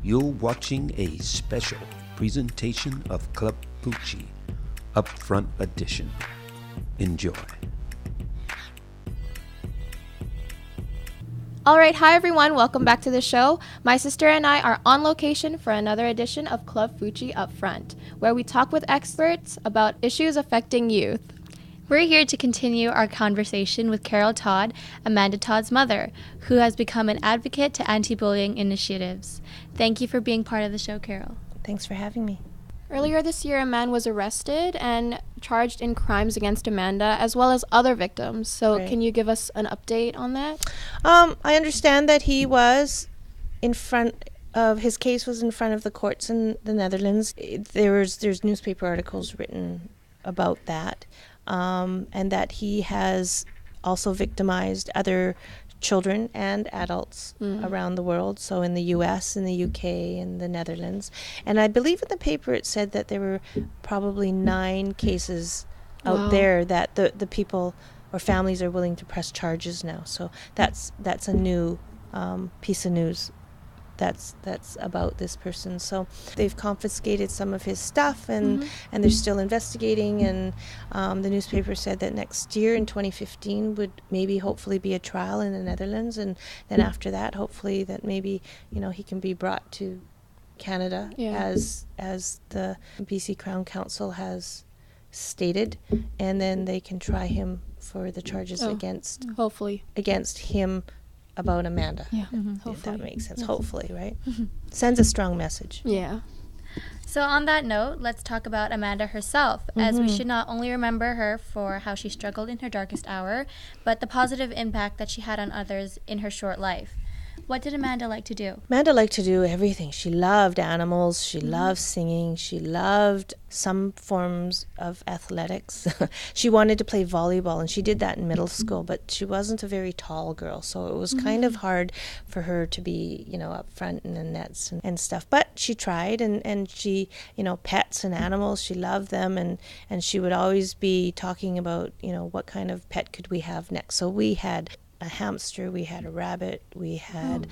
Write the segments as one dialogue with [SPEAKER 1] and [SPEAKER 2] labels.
[SPEAKER 1] You're watching a special presentation of Club F.U.C.I Upfront Edition. Enjoy.
[SPEAKER 2] All right, hi everyone, welcome back to the show. My sister and I are on location for another edition of Club F.U.C.I Upfront, where we talk with experts about issues affecting youth.
[SPEAKER 3] We're here to continue our conversation with Carol Todd, Amanda Todd's mother, who has become an advocate to anti-bullying initiatives. Thank you for being part of the show, Carol.
[SPEAKER 4] Thanks for having me.
[SPEAKER 2] Earlier this year, a man was arrested and charged in crimes against Amanda, as well as other victims. So Can you give us an update on that?
[SPEAKER 4] I understand that he was his case was in front of the courts in the Netherlands. There's newspaper articles written about that. And that he has also victimized other children and adults around the world, so in the U.S., in the U.K., in the Netherlands. And I believe in the paper it said that there were probably 9 cases out there that the people or families are willing to press charges now. So that's a new piece of news that's about this person. So they've confiscated some of his stuff and they're still investigating, and the newspaper said that next year in 2015 would maybe hopefully be a trial in the Netherlands, and then after that hopefully that maybe he can be brought to Canada as the BC Crown Council has stated, and then they can try him for the charges against him about Amanda. Yeah, if that makes sense. Yes. Hopefully, right? Sends a strong message.
[SPEAKER 2] Yeah.
[SPEAKER 3] So on that note, let's talk about Amanda herself, as we should not only remember her for how she struggled in her darkest hour, but the positive impact that she had on others in her short life. What did Amanda like to do?
[SPEAKER 4] Amanda liked to do everything. She loved animals. She loved singing. She loved some forms of athletics. She wanted to play volleyball, and she did that in middle school, but she wasn't a very tall girl, so it was kind of hard for her to be, up front in the nets and stuff. But she tried, and she, pets and animals, she loved them, and she would always be talking about, what kind of pet could we have next. So we had a hamster, we had a rabbit, we had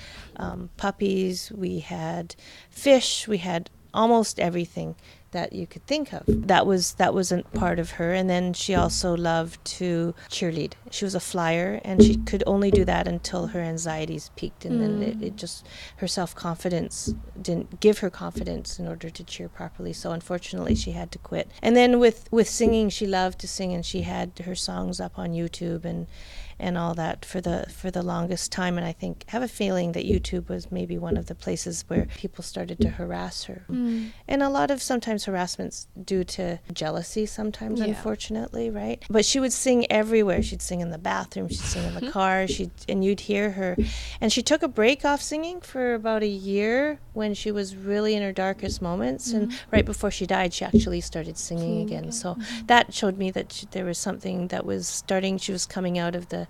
[SPEAKER 4] puppies, we had fish, we had almost everything that you could think of. That wasn't part of her. And then she also loved to cheerlead. She was a flyer, and she could only do that until her anxieties peaked, and then it just, her self-confidence didn't give her confidence in order to cheer properly. So unfortunately she had to quit. And then with singing, she loved to sing, and she had her songs up on YouTube and all that for the longest time. And I have a feeling that YouTube was maybe one of the places where people started to harass her. And a lot of sometimes harassment's due to jealousy sometimes, unfortunately, right? But she would sing everywhere. She'd sing in the bathroom, she'd sing in the car, and you'd hear her. And she took a break off singing for about a year when she was really in her darkest moments, and right before she died she actually started singing again. So that showed me that there was something that was starting. She was coming out of the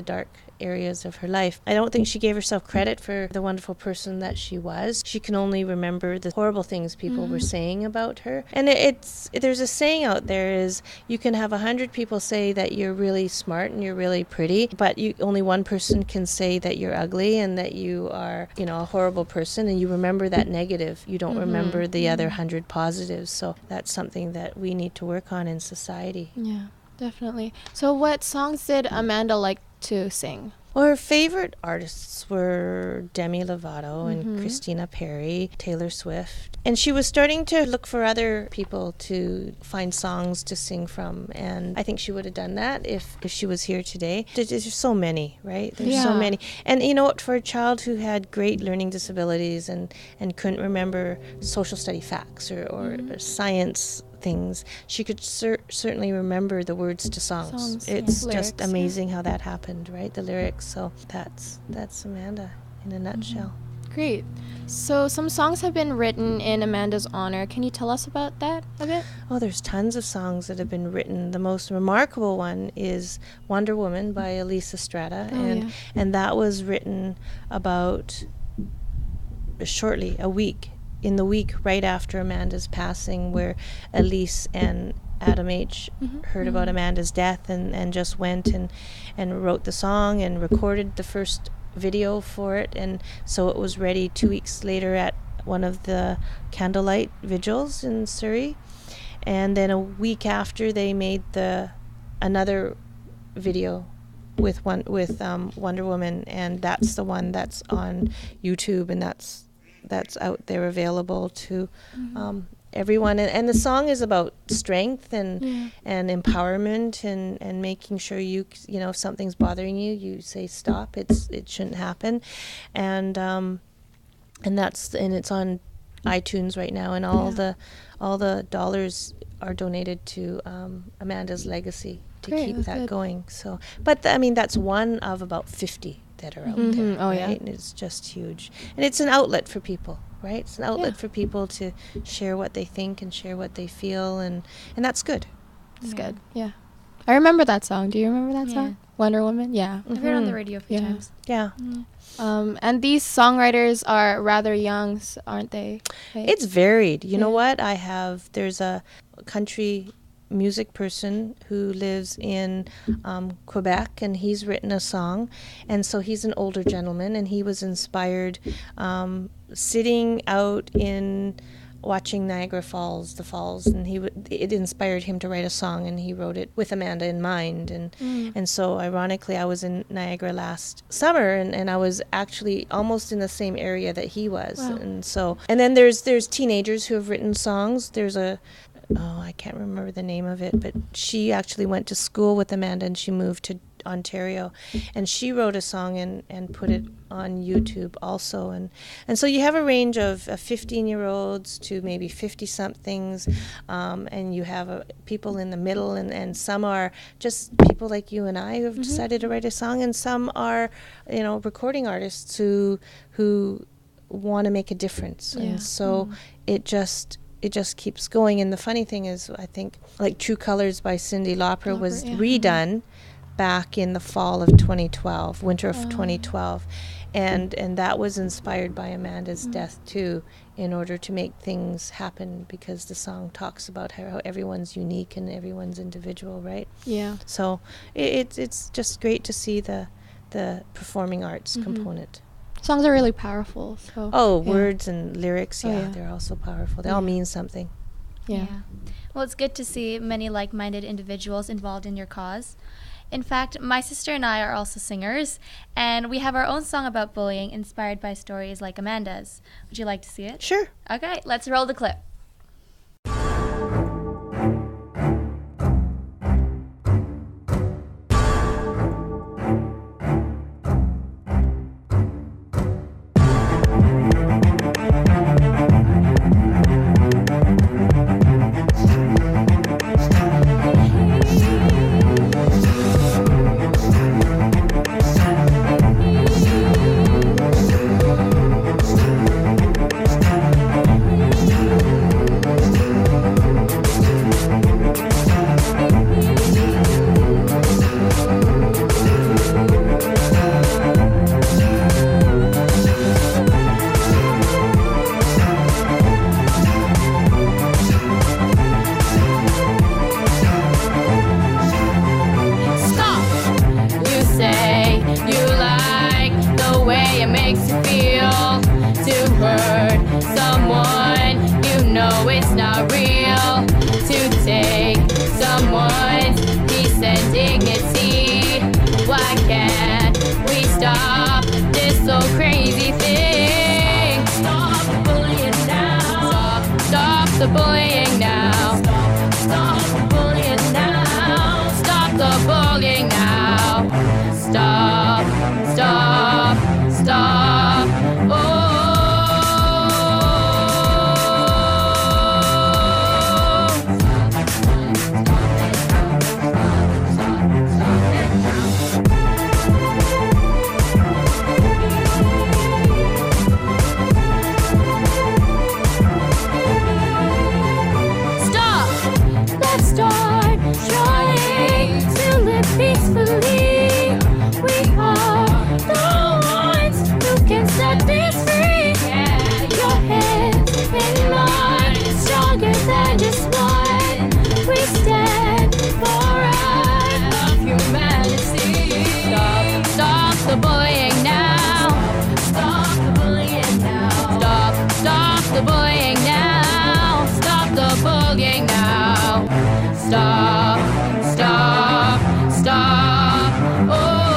[SPEAKER 4] dark areas of her life. I don't think she gave herself credit for the wonderful person that she was. She can only remember the horrible things people were saying about her. And there's a saying out there is, you can have 100 people say that you're really smart and you're really pretty, but only one person can say that you're ugly and that you are, a horrible person, and you remember that negative. You don't remember the other 100 positives. So that's something that we need to work on in society.
[SPEAKER 2] Yeah. Definitely. So what songs did Amanda like to sing?
[SPEAKER 4] Well, her favorite artists were Demi Lovato and Christina Perri, Taylor Swift. And she was starting to look for other people to find songs to sing from. And I think she would have done that if she was here today. There's so many, right? There's so many. And you know what, for a child who had great learning disabilities and couldn't remember social study facts or science things, she could certainly remember the words to songs. It's just amazing how that happened, right? The lyrics. So that's Amanda in a nutshell.
[SPEAKER 2] Great. So some songs have been written in Amanda's honor. Can you tell us about that a bit?
[SPEAKER 4] Oh, there's tons of songs that have been written. The most remarkable one is Wonder Woman by Elise Estrada, and that was written about in the week right after Amanda's passing, where Elise and Adam H. heard about Amanda's death and just went and wrote the song and recorded the first video for it, and so it was ready 2 weeks later at one of the candlelight vigils in Surrey. And then a week after, they made another video with Wonder Woman, and that's the one that's on YouTube, and that's out there available to everyone. And the song is about strength and empowerment and making sure if something's bothering you, you say stop. It shouldn't happen, and it's on iTunes right now, and all the dollars are donated to Amanda's legacy to keep that going. So, but that's one of about 50 that are out there.
[SPEAKER 2] Oh,
[SPEAKER 4] right?
[SPEAKER 2] yeah.
[SPEAKER 4] And it's just huge, and it's an outlet for people, right? It's an outlet for people to share what they think and share what they feel, and that's good.
[SPEAKER 2] It's good. Yeah. I remember that song. Do you remember that song? Wonder Woman? Yeah.
[SPEAKER 3] I've heard it on the radio a few times.
[SPEAKER 4] Yeah.
[SPEAKER 2] And these songwriters are rather young, aren't they? Right?
[SPEAKER 4] It's varied. You know what? There's a country music person who lives in Quebec, and he's written a song, and so he's an older gentleman, and he was inspired sitting out in watching Niagara Falls, the falls, and it inspired him to write a song, and he wrote it with Amanda in mind, and so ironically, I was in Niagara last summer, and I was actually almost in the same area that he was.
[SPEAKER 2] Wow.
[SPEAKER 4] And then there's teenagers who have written songs. There's I can't remember the name of it, but she actually went to school with Amanda, and she moved to Ontario, and she wrote a song and put it on YouTube also, and so you have a range of 15-year-olds to maybe 50-somethings, and you have people in the middle, and some are just people like you and I who have decided to write a song, and some are recording artists who want to make a difference, and so it just keeps going. And the funny thing is, I think like True Colors by Cyndi Lauper was redone back in the fall of 2012, winter of 2012, and that was inspired by Amanda's death too, in order to make things happen, because the song talks about how everyone's unique and everyone's individual, right?
[SPEAKER 2] Yeah.
[SPEAKER 4] So it's just great to see the performing arts component.
[SPEAKER 2] Songs are really powerful. So
[SPEAKER 4] words and lyrics,
[SPEAKER 2] yeah.
[SPEAKER 4] they're also powerful. They all mean something.
[SPEAKER 2] Yeah.
[SPEAKER 3] Well, it's good to see many like-minded individuals involved in your cause. In fact, my sister and I are also singers, and we have our own song about bullying inspired by stories like Amanda's. Would you like to see it?
[SPEAKER 4] Sure.
[SPEAKER 3] Okay, let's roll the clip.
[SPEAKER 5] the bullying now. Stop the bullying now. Stop the bullying now. Stop, stop, stop. Oh. stop, stop, stop. Oh.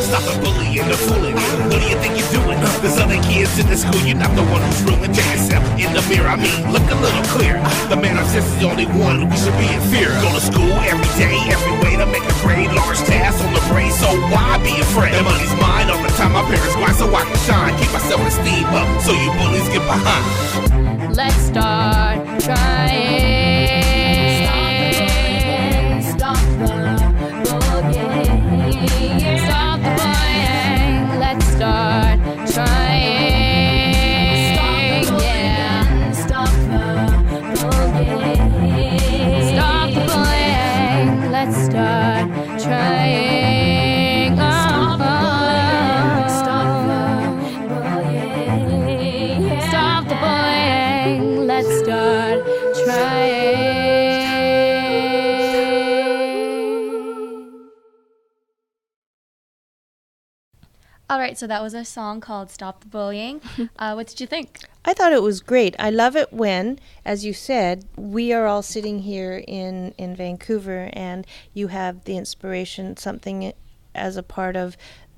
[SPEAKER 6] Stop the bullying, the fooling. What do you think you're doing? There's other kids in the school, you're not the one who's ruined. Check yourself in the mirror, I mean, look a little clear. The man obsessed is the only one we should be in fear. Go to school every day, every way to make a grade. Large tasks on the brain, so why be afraid? That money's mine all the time, my parents grind so I can shine. Keep my self-esteem up, so you bullies get behind.
[SPEAKER 5] Let's start trying. Stop the bullying. Stop the bullying. Let's start trying. Stop the bullying. Stop the bullying. Let's start trying. Stop the bullying. Stop the bullying. Let's start trying.
[SPEAKER 3] All right, so that was a song called Stop the Bullying. What did you think?
[SPEAKER 4] I thought it was great. I love it when, as you said, we are all sitting here in Vancouver and you have the inspiration, something as a part of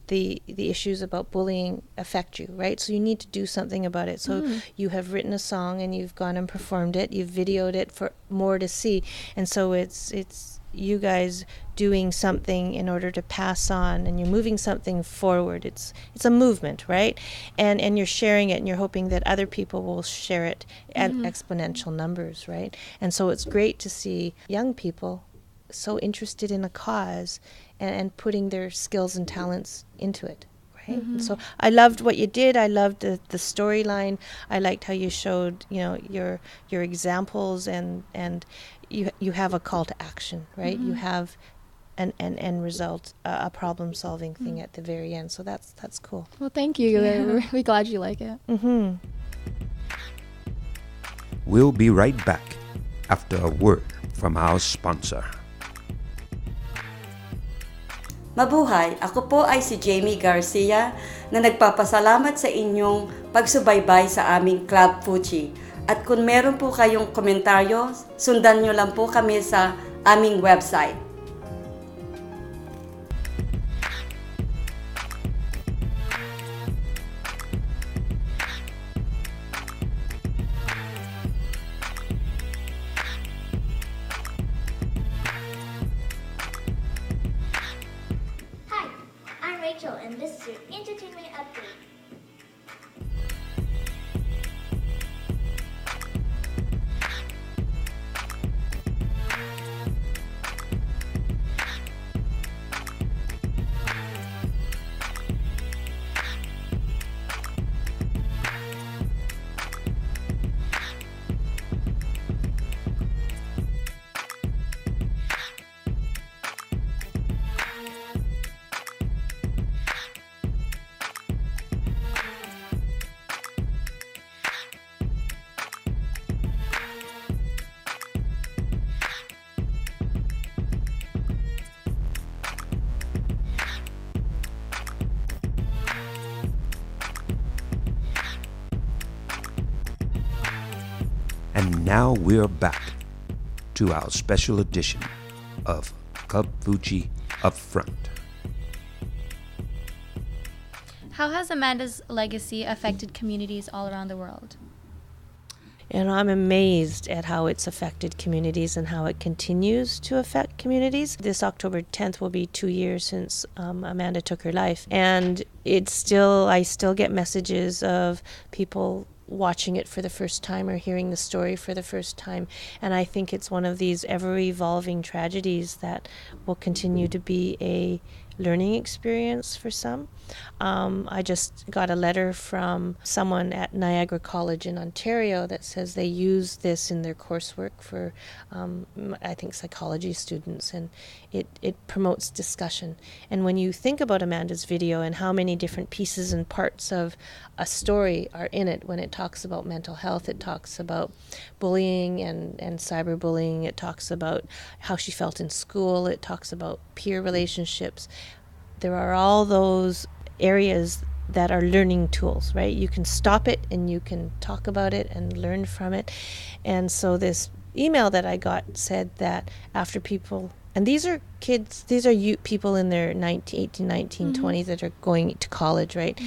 [SPEAKER 4] the issues about bullying affect you, right? So you need to do something about it. So you have written a song and you've gone and performed it. You've videoed it for more to see. And so it's you guys doing something in order to pass on, and you're moving something forward. It's a movement, right? And you're sharing it, and you're hoping that other people will share it at exponential numbers, right? And so it's great to see young people so interested in a cause and putting their skills and talents into it. Right? So I loved what you did. I loved the storyline. I liked how you showed, your examples, and you have a call to action, right? You have an end result, a problem-solving thing at the very end. So that's cool.
[SPEAKER 2] Well, thank you. We're really glad you like it.
[SPEAKER 1] We'll be right back after a word from our sponsor.
[SPEAKER 7] Mabuhay! Ako po ay si Jamie Garcia na nagpapasalamat sa inyong pagsubaybay sa aming Club F.U.C.I. At kung meron po kayong komentaryo, sundan nyo lang po kami sa aming website.
[SPEAKER 8] Hi, I'm Rachel, and this is your entertainment update.
[SPEAKER 1] And now we're back to our special edition of Club F.U.C.I Upfront.
[SPEAKER 3] How has Amanda's legacy affected communities all around the world?
[SPEAKER 4] And I'm amazed at how it's affected communities and how it continues to affect communities. This October 10th will be 2 years since Amanda took her life. And I still get messages of people watching it for the first time or hearing the story for the first time. And I think it's one of these ever-evolving tragedies that will continue to be a learning experience for some. I just got a letter from someone at Niagara College in Ontario that says they use this in their coursework for, I think, psychology students, and it promotes discussion. And when you think about Amanda's video and how many different pieces and parts of a story are in it, when it talks about mental health, it talks about bullying and cyberbullying, it talks about how she felt in school, it talks about peer relationships. There are all those areas that are learning tools, right? You can stop it and you can talk about it and learn from it. And so this email that I got said that after people, and these are kids, these are people in their 18, 19, 20s that are going to college, right?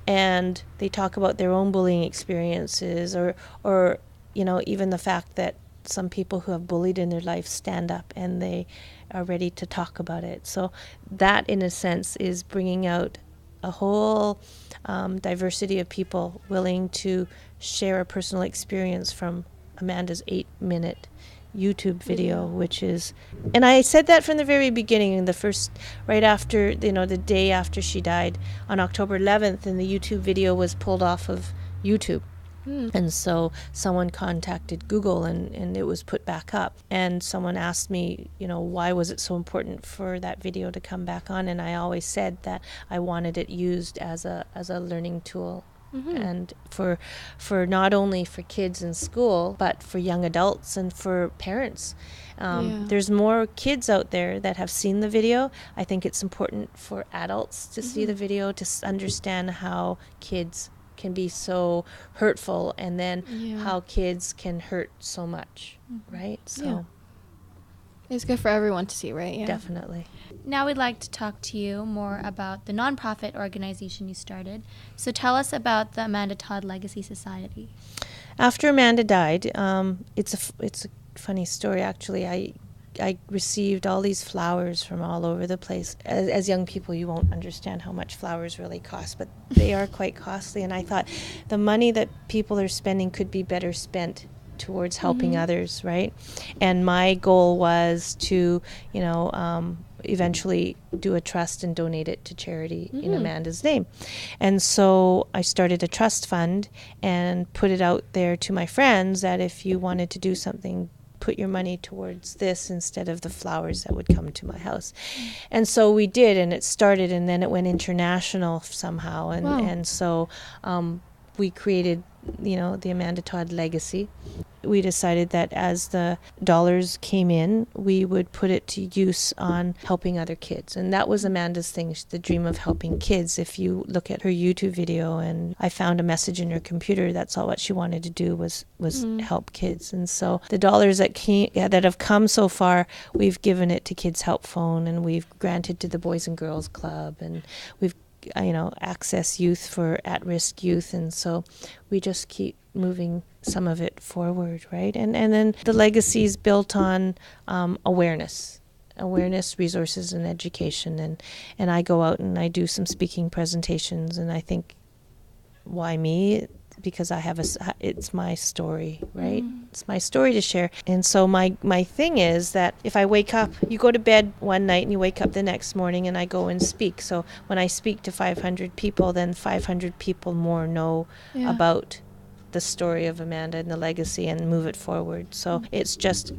[SPEAKER 4] And they talk about their own bullying experiences, or you know, even the fact that some people who have bullied in their life stand up and they are ready to talk about it. So that, in a sense, is bringing out a whole diversity of people willing to share a personal experience from Amanda's 8-minute YouTube video, which is, and I said that from the very beginning, right after, you know, the day after she died on October 11th, and the YouTube video was pulled off of YouTube. And so someone contacted Google and it was put back up. And someone asked me, you know, why was it so important for that video to come back on? And I always said that I wanted it used as a learning tool. And for not only for kids in school, but for young adults and for parents. There's more kids out there that have seen the video. I think it's important for adults to see the video, to understand how kids can be so hurtful, and then how kids can hurt so much, right? So
[SPEAKER 2] it's good for everyone to see, right?
[SPEAKER 4] Definitely.
[SPEAKER 3] Now we'd like to talk to you more about the nonprofit organization you started. So tell us about the Amanda Todd Legacy Society.
[SPEAKER 4] After Amanda died, it's a funny story, actually. I received all these flowers from all over the place. As young people, you won't understand how much flowers really cost, but they are quite costly. And I thought the money that people are spending could be better spent towards helping others, right? And my goal was to, you know, eventually do a trust and donate it to charity in Amanda's name. And so I started a trust fund and put it out there to my friends that if you wanted to do something, put your money towards this instead of the flowers that would come to my house. And so we did, and it started, and then it went international somehow. And so we created, you know, the Amanda Todd Legacy. We decided that as the dollars came in, we would put it to use on helping other kids. And that was Amanda's thing, the dream of helping kids. If you look at her YouTube video, and I found a message in her computer, that's all what she wanted to do was help kids. And so the dollars that have come so far, we've given it to Kids Help Phone, and we've granted to the Boys and Girls Club, and we've access youth for at-risk youth. And so we just keep moving some of it forward, right? And then the legacy is built on awareness, resources, and education. And I go out and I do some speaking presentations, and I think, why me? Because it's my story, right? It's my story to share. And so my thing is that if I wake up, you go to bed one night and you wake up the next morning, and I go and speak. So when I speak to 500 people, then 500 people more know about the story of Amanda and the legacy and move it forward. So it's just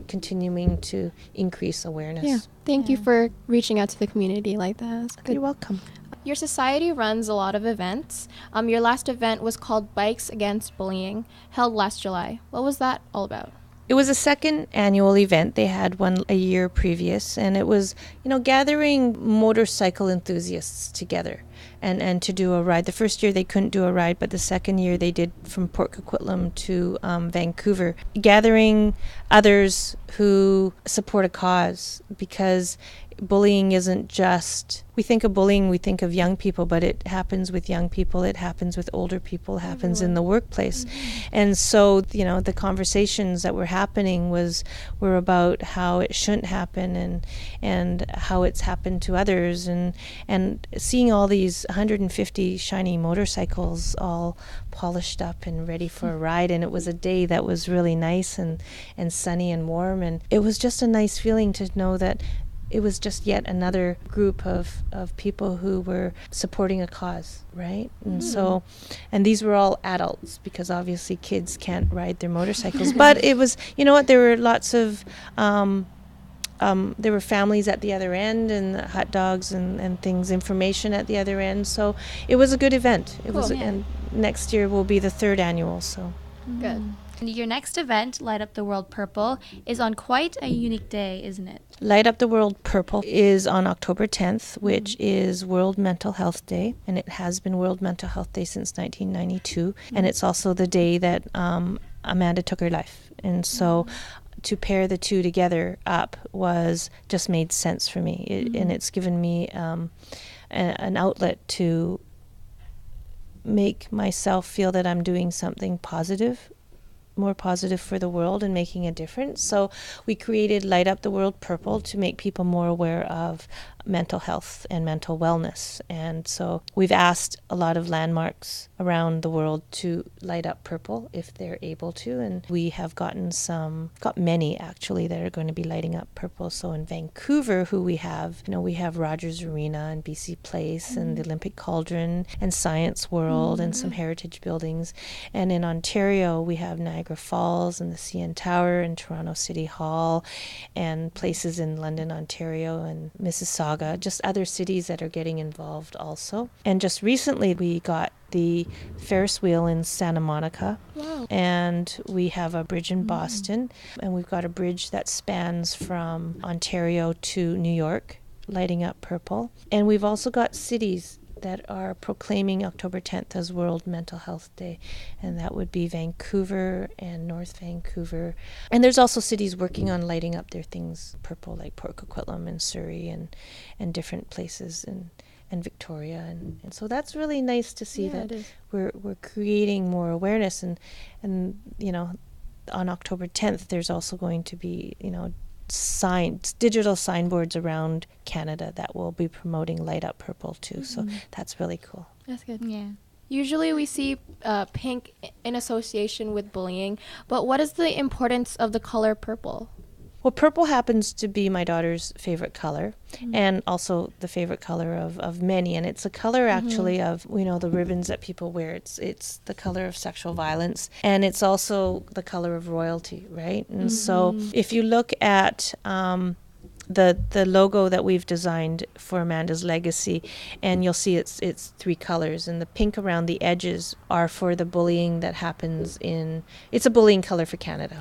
[SPEAKER 4] continuing to increase awareness.
[SPEAKER 2] Yeah. Thank you for reaching out to the community like that. That's good.
[SPEAKER 4] You're welcome.
[SPEAKER 2] Your society runs a lot of events. Your last event was called Bikes Against Bullying, held last July. What was that all about?
[SPEAKER 4] It was a second annual event. They had one a year previous, and it was, gathering motorcycle enthusiasts together and to do a ride. The first year they couldn't do a ride, but the second year they did from Port Coquitlam to Vancouver, gathering others who support a cause, because bullying isn't just, we think of bullying, we think of young people, but it happens with young people, it happens with older people, it happens in the workplace. And so, the conversations that were happening were about how it shouldn't happen and how it's happened to others, and seeing all these 150 shiny motorcycles all polished up and ready for a ride. And it was a day that was really nice and sunny and warm, and it was just a nice feeling to know that it was just yet another group of people who were supporting a cause, right? And so, and these were all adults, because obviously kids can't ride their motorcycles. But it was, there were lots of, there were families at the other end, and hot dogs and things, information at the other end. So it was a good event. It was, and next year will be the third annual. So
[SPEAKER 2] good.
[SPEAKER 3] And your next event, Light Up the World Purple, is on quite a unique day, isn't it?
[SPEAKER 4] Light Up the World Purple is on October 10th, which is World Mental Health Day, and it has been World Mental Health Day since 1992, and it's also the day that Amanda took her life. And so to pair the two together up just made sense for me, and it's given me an outlet to make myself feel that I'm doing something positive, more positive for the world and making a difference. So we created Light Up the World Purple to make people more aware of mental health and mental wellness. And so we've asked a lot of landmarks around the world to light up purple if they're able to, and we have got many actually that are going to be lighting up purple. So in Vancouver, we have Rogers Arena and BC Place and the Olympic Cauldron and Science World and some heritage buildings. And in Ontario, we have Niagara Falls and the CN Tower and Toronto City Hall and places in London, Ontario and Mississauga, just other cities that are getting involved also. And just recently we got the Ferris wheel in Santa Monica. Wow. And we have a bridge in Boston, and we've got a bridge that spans from Ontario to New York, lighting up purple. And we've also got cities that are proclaiming October 10th as World Mental Health Day, and that would be Vancouver and North Vancouver. And there's also cities working on lighting up their things purple, like Port Coquitlam and Surrey and different places and Victoria, and so that's really nice to see that we're creating more awareness, and on October 10th there's also going to be digital signboards around Canada that will be promoting Light Up Purple too. So that's really cool.
[SPEAKER 2] That's good.
[SPEAKER 3] Yeah.
[SPEAKER 2] Usually we see pink in association with bullying, but what is the importance of the color purple?
[SPEAKER 4] Well, purple happens to be my daughter's favorite color, and also the favorite color of many. And it's a color actually of, the ribbons that people wear. It's the color of sexual violence, and it's also the color of royalty, right? And so if you look at the logo that we've designed for Amanda's legacy, and you'll see it's three colors, and the pink around the edges are for the bullying that happens it's a bullying color for Canada.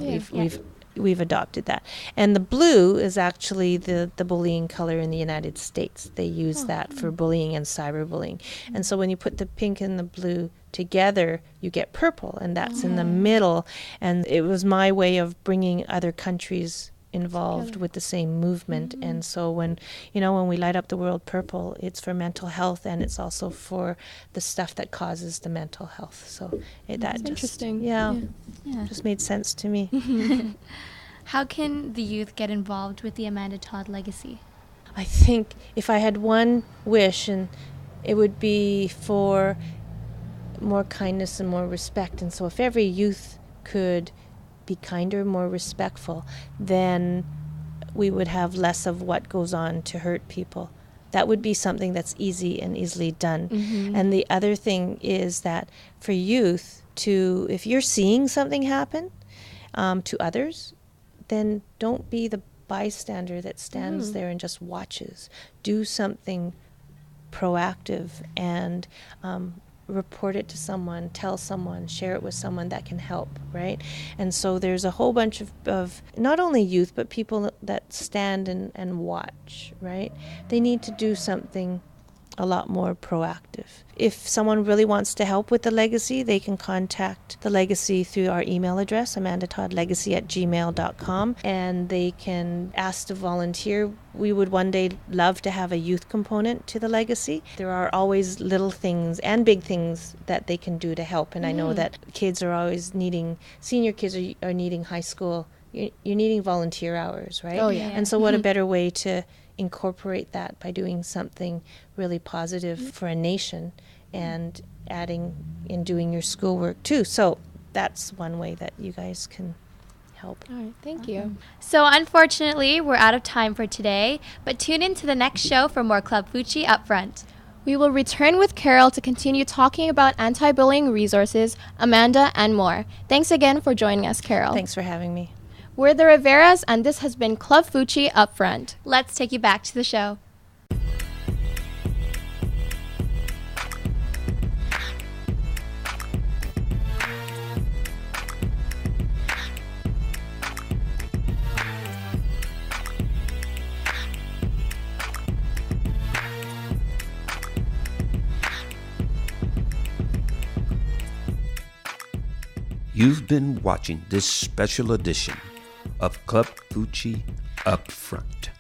[SPEAKER 4] We've adopted that. And the blue is actually the bullying color in the United States. They use that for bullying and cyberbullying. And so when you put the pink and the blue together, you get purple, and that's in the middle. And it was my way of bringing other countries involved with the same movement. And so when we light up the world purple, it's for mental health, and it's also for the stuff that causes the mental health. So that's
[SPEAKER 2] interesting.
[SPEAKER 4] Just made sense to me.
[SPEAKER 3] How can the youth get involved with the Amanda Todd legacy?
[SPEAKER 4] I think if I had one wish, and it would be for more kindness and more respect. And so if every youth could be kinder, more respectful, then we would have less of what goes on to hurt people. That would be something that's easily done. And the other thing is that for youth if you're seeing something happen to others, then don't be the bystander that stands there and just watches. Do something proactive and report it to someone, tell someone, share it with someone that can help, right? And so there's a whole bunch of not only youth, but people that stand and watch, right? They need to do something a lot more proactive. If someone really wants to help with the legacy, they can contact the legacy through our email address, amandatoddlegacy@gmail.com, and they can ask to volunteer. We would one day love to have a youth component to the legacy. There are always little things and big things that they can do to help, and I know that kids are always senior kids are needing high school, you're needing volunteer hours, right?
[SPEAKER 2] Oh, yeah.
[SPEAKER 4] And so what a better way to incorporate that by doing something really positive for a nation and adding in doing your schoolwork too. So that's one way that you guys can help.
[SPEAKER 2] All right, thank you.
[SPEAKER 3] So unfortunately, we're out of time for today, but tune in to the next show for more Club F.U.C.I Upfront.
[SPEAKER 2] We will return with Carol to continue talking about anti-bullying resources, Amanda, and more. Thanks again for joining us, Carol.
[SPEAKER 4] Thanks for having me.
[SPEAKER 2] We're the Riveras, and this has been Club F.U.C.I Upfront.
[SPEAKER 3] Let's take you back to the show.
[SPEAKER 1] You've been watching this special edition of Club F.U.C.I Upfront.